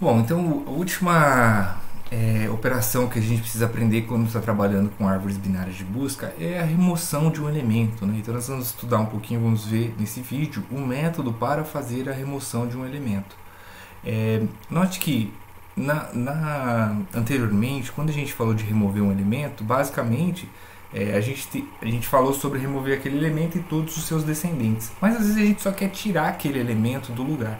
Bom, então a última operação que a gente precisa aprender quando está trabalhando com árvores binárias de busca é a remoção de um elemento, né? Então nós vamos estudar um pouquinho, vamos ver nesse vídeo o método para fazer a remoção de um elemento. Note que anteriormente, quando a gente falou de remover um elemento, basicamente a gente falou sobre remover aquele elemento e todos os seus descendentes, mas às vezes a gente só quer tirar aquele elemento do lugar,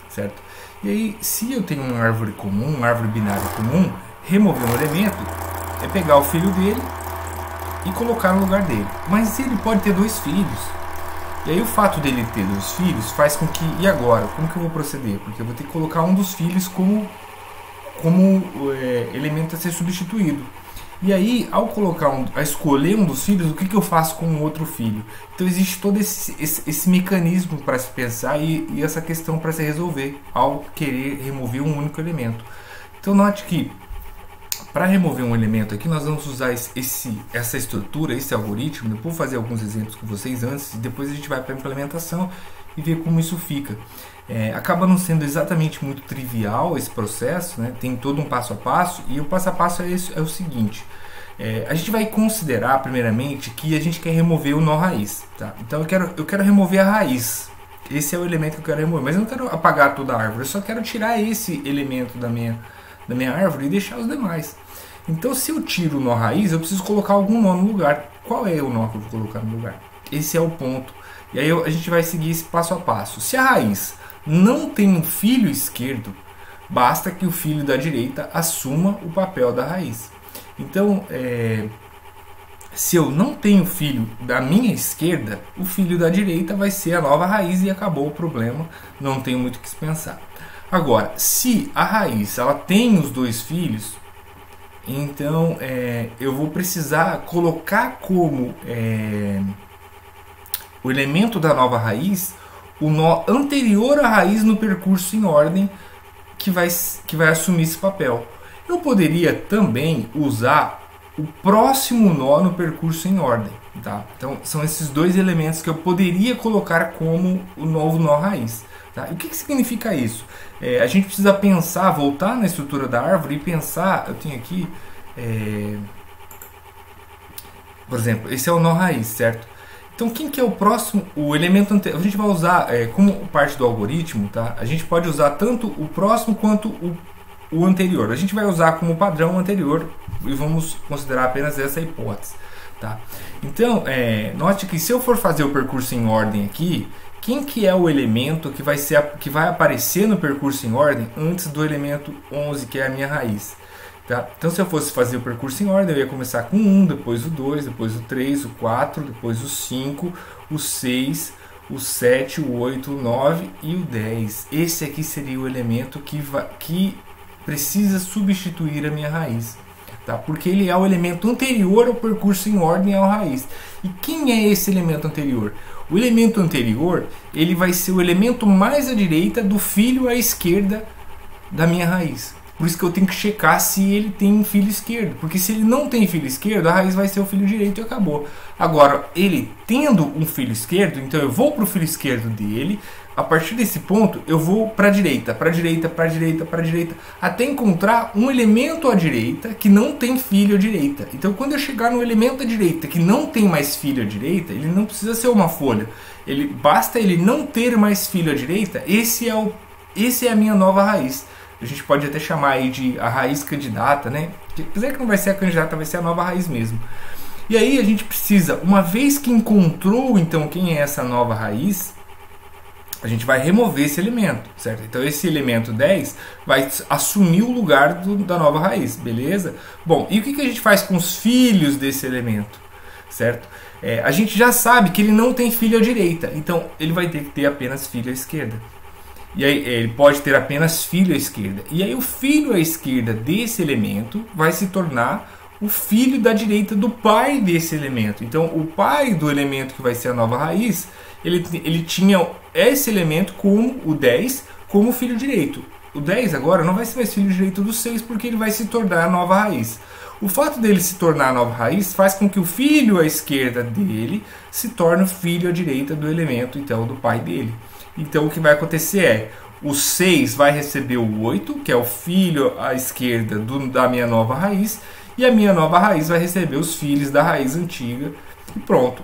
certo? E aí, se eu tenho uma árvore comum, uma árvore binária comum, remover um elemento é pegar o filho dele e colocar no lugar dele. Mas ele pode ter dois filhos. E aí o fato dele ter dois filhos faz com que... E agora? Como que eu vou proceder? Porque eu vou ter que colocar um dos filhos como elemento a ser substituído. E aí, ao escolher um dos filhos, o que eu faço com o outro filho? Então existe todo esse mecanismo para se pensar e essa questão para se resolver ao querer remover um único elemento. Então note que para remover um elemento aqui nós vamos usar essa estrutura, esse algoritmo. Eu vou fazer alguns exemplos com vocês antes e depois a gente vai para a implementação e ver como isso fica. Acaba não sendo exatamente muito trivial esse processo, né? Tem todo um passo a passo e o passo a passo é o seguinte. A gente vai considerar primeiramente que a gente quer remover o nó raiz, tá? Então eu quero remover a raiz. Esse é o elemento que eu quero remover, mas eu não quero apagar toda a árvore, eu só quero tirar esse elemento da minha árvore e deixar os demais. Então se eu tiro o nó raiz, eu preciso colocar algum nó no lugar. Qual é o nó que eu vou colocar no lugar? Esse é o ponto. E aí a gente vai seguir esse passo a passo. Se a raiz não tem um filho esquerdo, basta que o filho da direita assuma o papel da raiz. Então, se eu não tenho filho da minha esquerda, o filho da direita vai ser a nova raiz e acabou o problema, não tenho muito o que pensar. Agora, se a raiz ela tem os dois filhos, então eu vou precisar colocar como o elemento da nova raiz o nó anterior à raiz no percurso em ordem que vai assumir esse papel. Eu poderia também usar o próximo nó no percurso em ordem, tá? Então são esses dois elementos que eu poderia colocar como o novo nó raiz, tá? E o que significa isso? A gente precisa pensar, voltar na estrutura da árvore e pensar. Eu tenho aqui, por exemplo, esse é o nó raiz, certo? Então quem que é o próximo, o elemento anterior? A gente vai usar como parte do algoritmo, tá? A gente pode usar tanto o próximo quanto o anterior. A gente vai usar como padrão o anterior e vamos considerar apenas essa hipótese, tá? Então note que se eu for fazer o percurso em ordem aqui, quem que é o elemento que vai aparecer no percurso em ordem antes do elemento 11, que é a minha raiz? Tá? Então se eu fosse fazer o percurso em ordem, eu ia começar com 1, depois o 2, depois o 3, o 4, depois o 5, o 6, o 7, o 8, o 9 e o 10. Esse aqui seria o elemento que precisa substituir a minha raiz, tá? Porque ele é o elemento anterior ao percurso em ordem à raiz. E quem é esse elemento anterior? O elemento anterior ele vai ser o elemento mais à direita do filho à esquerda da minha raiz. Por isso que eu tenho que checar se ele tem um filho esquerdo. Porque se ele não tem filho esquerdo, a raiz vai ser o filho direito e acabou. Agora, ele tendo um filho esquerdo, então eu vou para o filho esquerdo dele. A partir desse ponto, eu vou para a direita, para a direita, para a direita, para a direita, até encontrar um elemento à direita que não tem filho à direita. Então, quando eu chegar no elemento à direita que não tem mais filho à direita, ele não precisa ser uma folha. Basta ele não ter mais filho à direita, esse é a minha nova raiz. A gente pode até chamar aí de a raiz candidata, né? Apesar que não vai ser a candidata, vai ser a nova raiz mesmo. E aí a gente precisa, uma vez que encontrou então quem é essa nova raiz, a gente vai remover esse elemento, certo? Então esse elemento 10 vai assumir o lugar da nova raiz, beleza? Bom, e o que a gente faz com os filhos desse elemento, certo? A gente já sabe que ele não tem filho à direita, então ele vai ter que ter apenas filho à esquerda. E aí ele pode ter apenas filho à esquerda. E aí o filho à esquerda desse elemento vai se tornar o filho da direita do pai desse elemento. Então o pai do elemento que vai ser a nova raiz, ele tinha esse elemento como o 10 como filho direito. O 10 agora não vai ser mais filho direito do 6 porque ele vai se tornar a nova raiz. O fato dele se tornar a nova raiz faz com que o filho à esquerda dele se torne o filho à direita do elemento, então, do pai dele. Então o que vai acontecer é o 6 vai receber o 8, que é o filho à esquerda da minha nova raiz, e a minha nova raiz vai receber os filhos da raiz antiga, e pronto.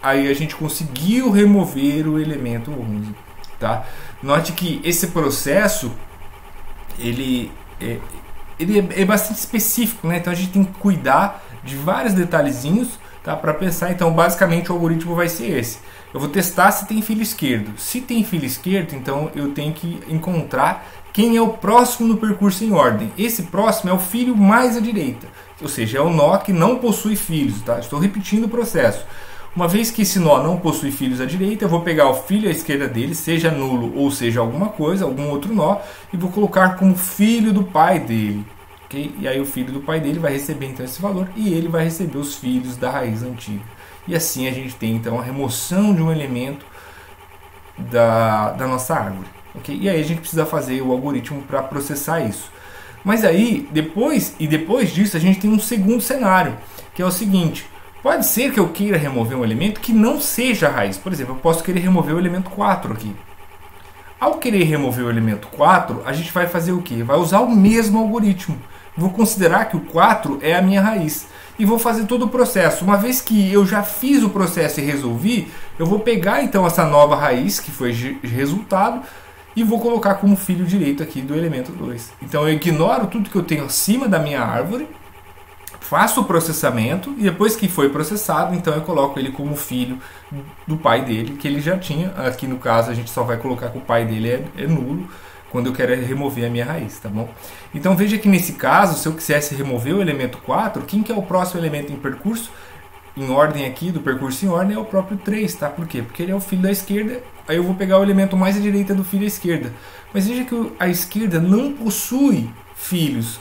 Aí a gente conseguiu remover o elemento 11. Tá? Note que esse processo ele é bastante específico, né? Então a gente tem que cuidar de vários detalhezinhos, tá? Para pensar. Então basicamente o algoritmo vai ser esse. Eu vou testar se tem filho esquerdo. Se tem filho esquerdo, então eu tenho que encontrar quem é o próximo no percurso em ordem. Esse próximo é o filho mais à direita, ou seja, é o nó que não possui filhos. Tá? Estou repetindo o processo. Uma vez que esse nó não possui filhos à direita, eu vou pegar o filho à esquerda dele, seja nulo ou seja alguma coisa, algum outro nó, e vou colocar como filho do pai dele. Okay? E aí o filho do pai dele vai receber então esse valor e ele vai receber os filhos da raiz antiga. E assim a gente tem então a remoção de um elemento da nossa árvore. Okay? E aí a gente precisa fazer o algoritmo para processar isso. Mas aí, depois disso, a gente tem um segundo cenário, que é o seguinte: pode ser que eu queira remover um elemento que não seja a raiz. Por exemplo, eu posso querer remover o elemento 4 aqui. Ao querer remover o elemento 4, a gente vai fazer o quê? Vai usar o mesmo algoritmo. Vou considerar que o 4 é a minha raiz. E vou fazer todo o processo. Uma vez que eu já fiz o processo e resolvi, eu vou pegar então essa nova raiz, que foi resultado, e vou colocar como filho direito aqui do elemento 2. Então eu ignoro tudo que eu tenho acima da minha árvore, faço o processamento e depois que foi processado, então eu coloco ele como filho do pai dele, que ele já tinha. Aqui no caso a gente só vai colocar que o pai dele é nulo quando eu quero remover a minha raiz, tá bom? Então veja que nesse caso, se eu quisesse remover o elemento 4, quem que é o próximo elemento em percurso? Em ordem aqui, do percurso em ordem, é o próprio 3, tá? Por quê? Porque ele é o filho da esquerda, aí eu vou pegar o elemento mais à direita do filho à esquerda. Mas veja que a esquerda não possui filhos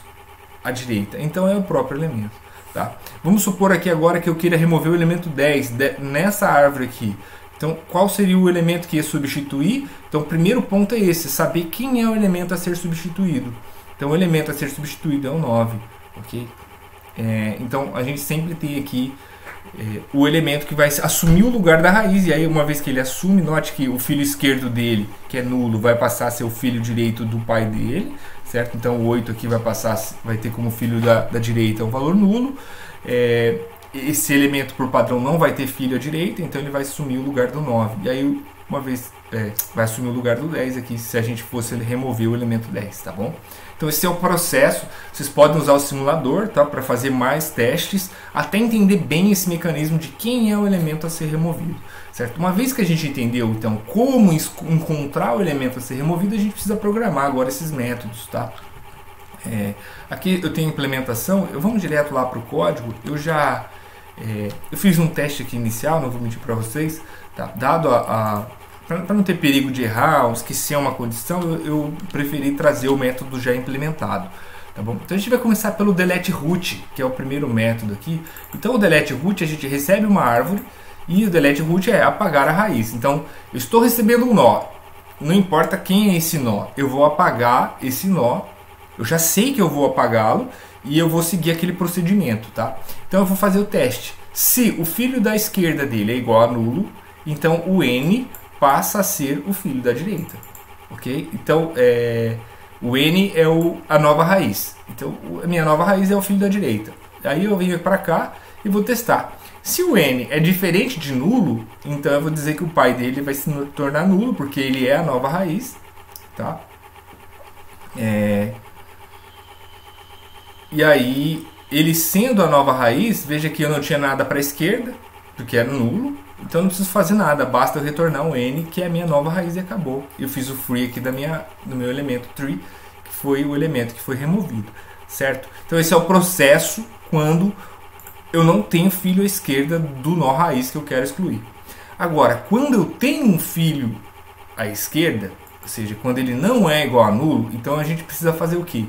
à direita, então é o próprio elemento, tá? Vamos supor aqui agora que eu queira remover o elemento 10 nessa árvore aqui. Então, qual seria o elemento que ia substituir? Então, o primeiro ponto é esse, saber quem é o elemento a ser substituído. Então, o elemento a ser substituído é o 9, ok? Então, a gente sempre tem aqui o elemento que vai assumir o lugar da raiz, e aí uma vez que ele assume, note que o filho esquerdo dele, que é nulo, vai passar a ser o filho direito do pai dele, certo? Então o 8 aqui vai ter como filho da direita um valor nulo. Esse elemento por padrão não vai ter filho à direita, então ele vai assumir o lugar do 9. E aí uma vez vai assumir o lugar do 10 aqui, se a gente fosse remover o elemento 10, tá bom? Então esse é o processo. Vocês podem usar o simulador, tá, para fazer mais testes, até entender bem esse mecanismo de quem é o elemento a ser removido, certo? Uma vez que a gente entendeu então como encontrar o elemento a ser removido, a gente precisa programar agora esses métodos, tá? Aqui eu tenho implementação. Vamos direto lá para o código. Eu fiz um teste aqui inicial, não vou mentir para vocês, tá? Dado para não ter perigo de errar, ou esquecer uma condição, eu preferi trazer o método já implementado, tá bom? Então a gente vai começar pelo delete root, que é o primeiro método aqui. Então o delete root, a gente recebe uma árvore e o delete root é apagar a raiz. Então eu estou recebendo um nó, não importa quem é esse nó, eu vou apagar esse nó. Eu já sei que eu vou apagá-lo e eu vou seguir aquele procedimento, tá? Então eu vou fazer o teste. Se o filho da esquerda dele é igual a nulo, então o n passa a ser o filho da direita, ok? Então o n é a nova raiz. Então a minha nova raiz é o filho da direita. Aí eu venho para cá e vou testar. Se o n é diferente de nulo, então eu vou dizer que o pai dele vai se tornar nulo, porque ele é a nova raiz, tá? E aí, ele sendo a nova raiz, veja que eu não tinha nada para a esquerda, porque era nulo, então não preciso fazer nada, basta eu retornar o n, que é a minha nova raiz, e acabou. Eu fiz o free aqui do meu elemento tree, que foi o elemento que foi removido, certo? Então esse é o processo quando eu não tenho filho à esquerda do nó raiz que eu quero excluir. Agora, quando eu tenho um filho à esquerda, ou seja, quando ele não é igual a nulo, então a gente precisa fazer o quê?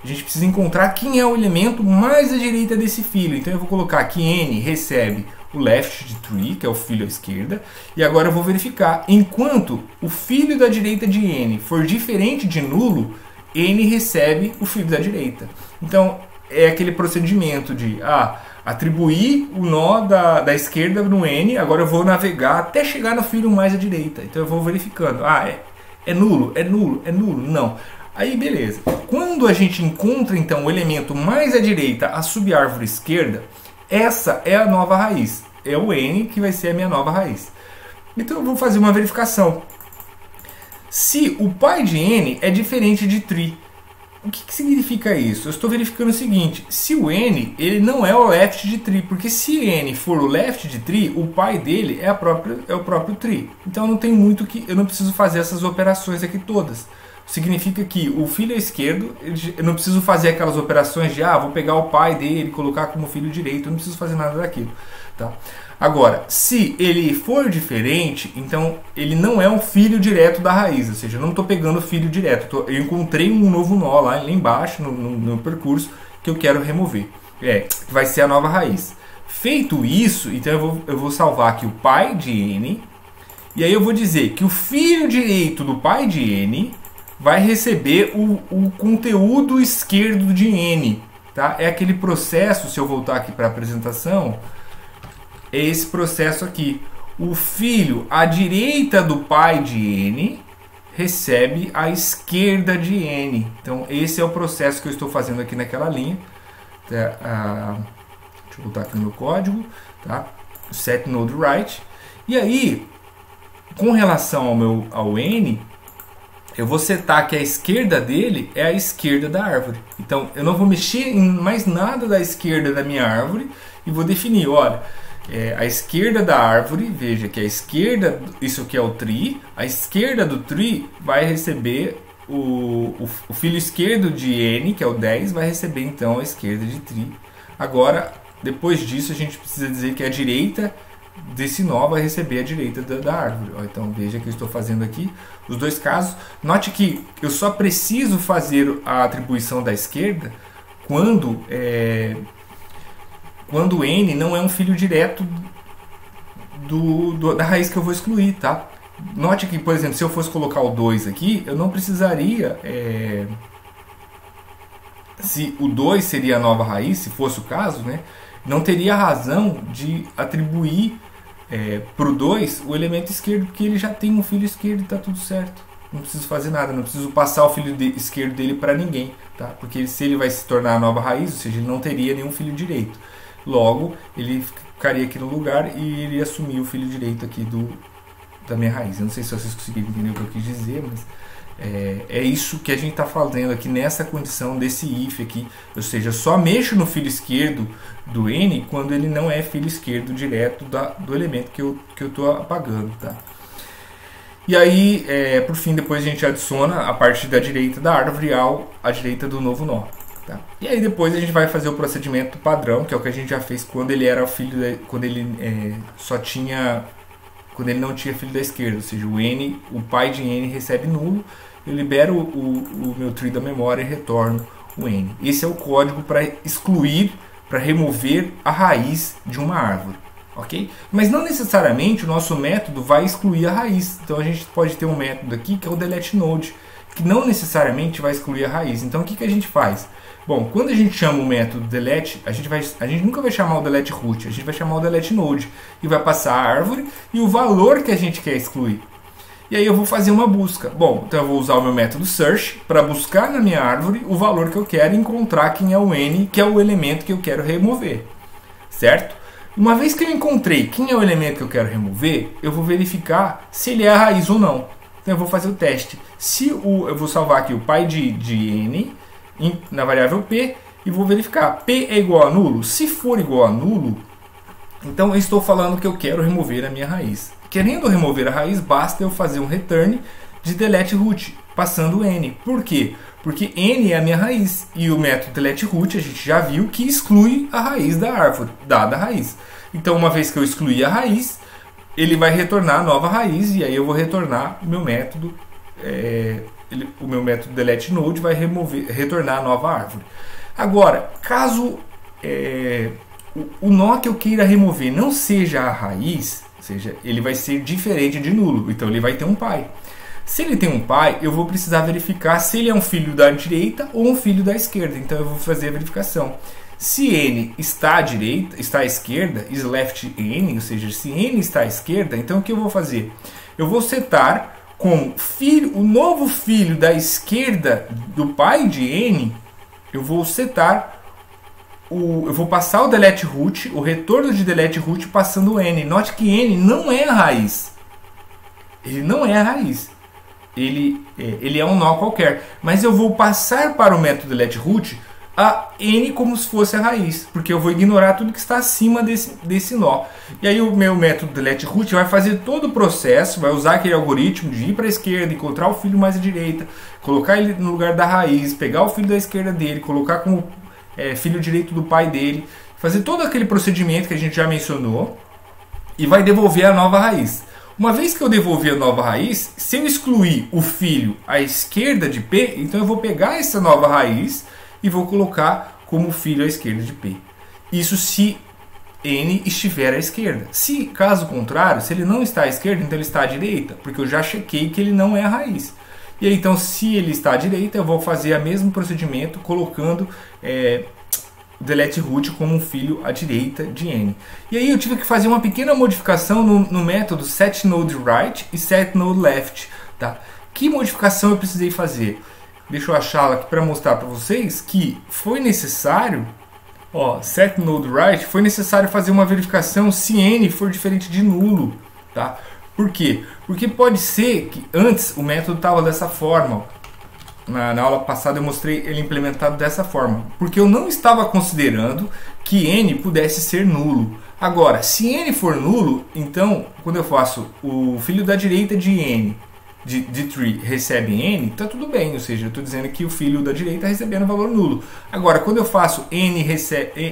A gente precisa encontrar quem é o elemento mais à direita desse filho. Então eu vou colocar que n recebe o left de tree, que é o filho à esquerda, e agora eu vou verificar. Enquanto o filho da direita de n for diferente de nulo, n recebe o filho da direita. Então é aquele procedimento de atribuir o nó da esquerda no n, agora eu vou navegar até chegar no filho mais à direita. Então eu vou verificando. É nulo? É nulo? É nulo? Não. Aí beleza. Quando a gente encontra então o elemento mais à direita, a subárvore esquerda, essa é a nova raiz. É o n que vai ser a minha nova raiz. Então eu vou fazer uma verificação. Se o pai de n é diferente de tree, o que significa isso? Eu estou verificando o seguinte: se o n ele não é o left de tree, porque se n for o left de tree, o pai dele é o próprio tree. Então não tem muito que eu não preciso fazer essas operações aqui todas. Significa que o filho esquerdo, eu não preciso fazer aquelas operações de vou pegar o pai dele e colocar como filho direito, eu não preciso fazer nada daquilo, tá? Agora, se ele for diferente, então ele não é um filho direto da raiz, ou seja, eu não estou pegando o filho direto, eu encontrei um novo nó lá embaixo no percurso que eu quero remover, vai ser a nova raiz. Feito isso, então eu vou salvar aqui o pai de n, e aí eu vou dizer que o filho direito do pai de n vai receber o conteúdo esquerdo de n, tá? É aquele processo, se eu voltar aqui para a apresentação, é esse processo aqui. O filho à direita do pai de n recebe a esquerda de n. Então esse é o processo que eu estou fazendo aqui naquela linha. Deixa eu voltar aqui no meu código, tá? Set node right. E aí, com relação ao n, eu vou setar que a esquerda dele é a esquerda da árvore. Então, eu não vou mexer em mais nada da esquerda da minha árvore e vou definir, olha, a esquerda da árvore, veja que a esquerda, isso aqui é o tree, a esquerda do tree vai receber o filho esquerdo de n, que é o 10, vai receber então a esquerda de tree. Agora, depois disso, a gente precisa dizer que a direita desse nó vai receber a direita da árvore. Então veja que eu estou fazendo aqui os dois casos. Note que eu só preciso fazer a atribuição da esquerda quando n não é um filho direto da raiz que eu vou excluir, tá? Note que, por exemplo, se eu fosse colocar o 2 aqui, eu não precisaria se o 2 seria a nova raiz, se fosse o caso, né? Não teria razão de atribuir para o 2 o elemento esquerdo, porque ele já tem um filho esquerdo e está tudo certo. Não preciso fazer nada, não preciso passar o filho esquerdo dele para ninguém, tá? Porque se ele vai se tornar a nova raiz, ou seja, ele não teria nenhum filho direito. Logo, ele ficaria aqui no lugar e ele ia assumir o filho direito aqui da minha raiz. Eu não sei se vocês conseguiram entender o que eu quis dizer, mas é isso que a gente está fazendo aqui nessa condição desse if aqui, ou seja, só mexo no filho esquerdo do n quando ele não é filho esquerdo direto do elemento que eu estou apagando, tá? E aí, por fim, depois a gente adiciona a parte da direita da árvore à direita do novo nó, tá? E aí depois a gente vai fazer o procedimento padrão, que é o que a gente já fez quando ele era quando ele quando ele não tinha filho da esquerda, ou seja, o pai de n recebe nulo, eu libero o meu tree da memória e retorno o n. Esse é o código para excluir, para remover a raiz de uma árvore, ok? Mas não necessariamente o nosso método vai excluir a raiz. Então a gente pode ter um método aqui que é o delete node, que não necessariamente vai excluir a raiz. Então o que a gente faz? Bom, quando a gente chama o método delete, a gente nunca vai chamar o delete root, a gente vai chamar o delete node e vai passar a árvore e o valor que a gente quer excluir. E aí eu vou fazer uma busca. Bom, então eu vou usar o meu método search para buscar na minha árvore o valor que eu quero e encontrar quem é o n, que é o elemento que eu quero remover, certo? Uma vez que eu encontrei quem é o elemento que eu quero remover, eu vou verificar se ele é a raiz ou não. Então eu vou fazer o teste. Eu vou salvar aqui o pai de n na variável p e vou verificar. P é igual a nulo? Se for igual a nulo, então eu estou falando que eu quero remover a minha raiz. Querendo remover a raiz, basta eu fazer um return de delete root, passando n. Por quê? Porque n é a minha raiz e o método delete root a gente já viu que exclui a raiz da árvore, dada a raiz. Então, uma vez que eu excluí a raiz, ele vai retornar a nova raiz e aí eu vou retornar o meu método, o meu método delete node vai retornar a nova árvore. Agora, caso o nó que eu queira remover não seja a raiz, ou seja, ele vai ser diferente de nulo, então ele vai ter um pai. Se ele tem um pai, eu vou precisar verificar se ele é um filho da direita ou um filho da esquerda. Então eu vou fazer a verificação. Se n está à direita, está à esquerda, is left n, ou seja, se n está à esquerda, então o que eu vou fazer? Eu vou setar como filho, o novo filho da esquerda do pai de n, eu vou setar eu vou passar o delete root, o retorno de delete root passando o n. Note que n não é a raiz. Ele não é a raiz. Ele é um nó qualquer. Mas eu vou passar para o método delete root a n como se fosse a raiz, porque eu vou ignorar tudo que está acima desse nó. E aí o meu método delete root vai fazer todo o processo, vai usar aquele algoritmo de ir para a esquerda, encontrar o filho mais à direita, colocar ele no lugar da raiz, pegar o filho da esquerda dele, colocar como filho direito do pai dele, fazer todo aquele procedimento que a gente já mencionou e vai devolver a nova raiz. Uma vez que eu devolver a nova raiz, se eu excluir o filho à esquerda de P, então eu vou pegar essa nova raiz e vou colocar como filho à esquerda de P. Isso se n estiver à esquerda. Se, caso contrário, se ele não está à esquerda, então ele está à direita, porque eu já chequei que ele não é a raiz. E aí, então, se ele está à direita, eu vou fazer o mesmo procedimento, colocando o delete root como um filho à direita de n. E aí eu tive que fazer uma pequena modificação no método setNodeRight e setNodeLeft. Tá? Que modificação eu precisei fazer? Deixa eu achá-la aqui para mostrar para vocês que foi necessário, setNodeRight, foi necessário fazer uma verificação se n for diferente de nulo. Tá? Por quê? Porque pode ser que antes o método estava dessa forma. Na aula passada eu mostrei ele implementado dessa forma. Porque eu não estava considerando que n pudesse ser nulo. Agora, se n for nulo, então quando eu faço o filho da direita de n, de tree, recebe n, está tudo bem. Ou seja, eu estou dizendo que o filho da direita está recebendo valor nulo. Agora, quando eu faço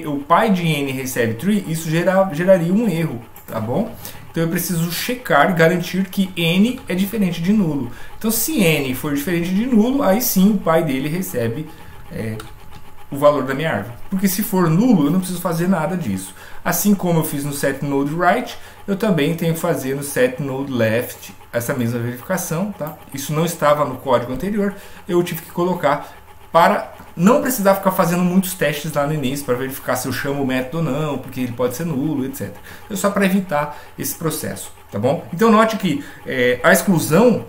o pai de n recebe tree, isso geraria um erro. Tá bom? Então eu preciso checar e garantir que n é diferente de nulo. Então se n for diferente de nulo, aí sim o pai dele recebe o valor da minha árvore. Porque se for nulo, eu não preciso fazer nada disso. Assim como eu fiz no setNodeRight, eu também tenho que fazer no setNodeLeft essa mesma verificação. Tá? Isso não estava no código anterior, eu tive que colocar para não precisar ficar fazendo muitos testes lá no início para verificar se eu chamo o método ou não, porque ele pode ser nulo, etc. É só para evitar esse processo, tá bom? Então note que a exclusão,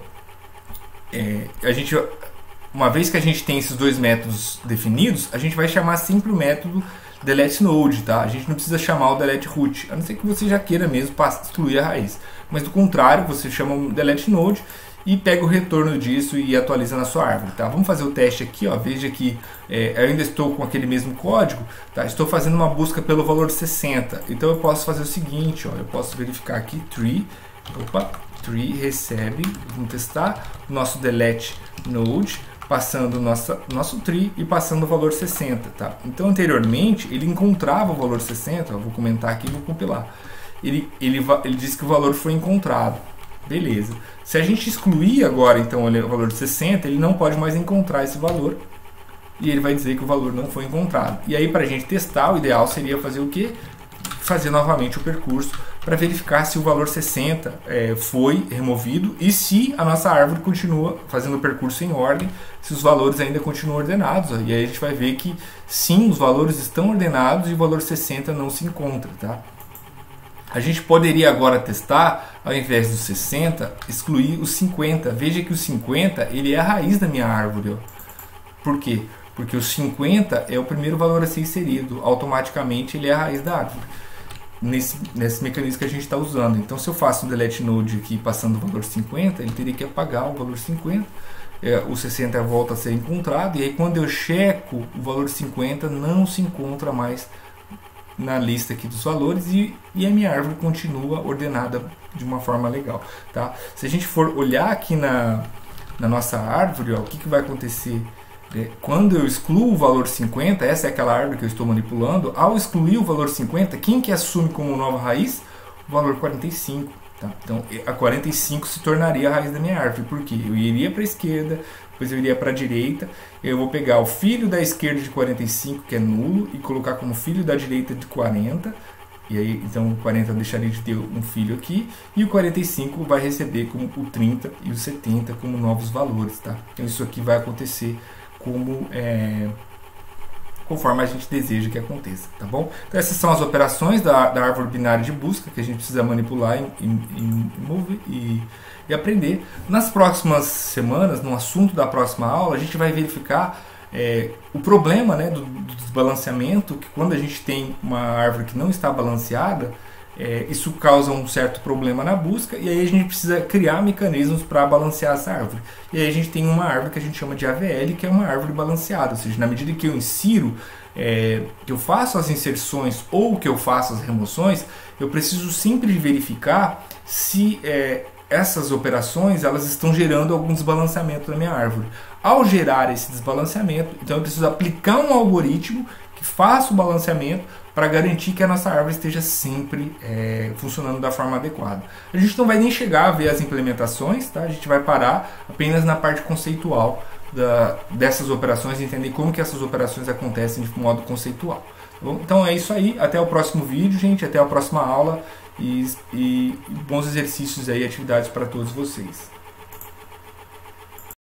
uma vez que a gente tem esses dois métodos definidos, a gente vai chamar sempre o método deleteNode, tá? A gente não precisa chamar o deleteRoot, a não ser que você já queira mesmo excluir a raiz. Mas do contrário, você chama o deleteNode e pega o retorno disso e atualiza na sua árvore. Tá? Vamos fazer o teste aqui. Ó. Veja que eu ainda estou com aquele mesmo código. Tá? Estou fazendo uma busca pelo valor 60. Então eu posso fazer o seguinte. Ó, eu posso verificar aqui. Tree recebe. Vamos testar. O nosso delete node. Passando nosso tree e passando o valor 60. Tá? Então anteriormente ele encontrava o valor 60. Eu vou comentar aqui e vou compilar. Ele disse que o valor foi encontrado. Beleza. Se a gente excluir agora então o valor de 60, ele não pode mais encontrar esse valor. E ele vai dizer que o valor não foi encontrado. E aí para a gente testar, o ideal seria fazer o quê? Fazer novamente o percurso para verificar se o valor 60 foi removido e se a nossa árvore continua fazendo o percurso em ordem, se os valores ainda continuam ordenados. E aí a gente vai ver que sim, os valores estão ordenados e o valor 60 não se encontra. Tá? A gente poderia agora testar, ao invés dos 60, excluir os 50. Veja que o 50 ele é a raiz da minha árvore. Ó. Por quê? Porque o 50 é o primeiro valor a ser inserido. Automaticamente ele é a raiz da árvore. Nesse mecanismo que a gente está usando. Então se eu faço um delete node aqui passando o valor 50, ele teria que apagar o valor 50. O 60 volta a ser encontrado. E aí quando eu checo o valor 50 não se encontra mais na lista aqui dos valores e a minha árvore continua ordenada de uma forma legal. Tá? Se a gente for olhar aqui na nossa árvore, ó, o que vai acontecer? Quando eu excluo o valor 50, essa é aquela árvore que eu estou manipulando, ao excluir o valor 50, quem que assume como nova raiz? O valor 45. Tá? Então a 45 se tornaria a raiz da minha árvore, porque eu iria para a esquerda, depois eu iria para a direita, eu vou pegar o filho da esquerda de 45, que é nulo, e colocar como filho da direita de 40, e aí então o 40 deixaria de ter um filho aqui, e o 45 vai receber como o 30 e o 70 como novos valores. Tá? Então isso aqui vai acontecer como conforme a gente deseja que aconteça, tá bom? Então essas são as operações da árvore binária de busca que a gente precisa manipular e aprender. Nas próximas semanas, no assunto da próxima aula, a gente vai verificar o problema, né, do desbalanceamento, que quando a gente tem uma árvore que não está balanceada, isso causa um certo problema na busca, e aí a gente precisa criar mecanismos para balancear essa árvore. E aí a gente tem uma árvore que a gente chama de AVL, que é uma árvore balanceada, ou seja, na medida que eu insiro, que eu faço as inserções ou que eu faço as remoções, eu preciso sempre verificar se essas operações elas estão gerando algum desbalanceamento na minha árvore. Ao gerar esse desbalanceamento, então eu preciso aplicar um algoritmo que faça o balanceamento para garantir que a nossa árvore esteja sempre funcionando da forma adequada. A gente não vai nem chegar a ver as implementações, tá? A gente vai parar apenas na parte conceitual dessas operações e entender como que essas operações acontecem de modo conceitual. Tá bom? Então é isso aí, até o próximo vídeo, gente, até a próxima aula e bons exercícios aí, atividades para todos vocês.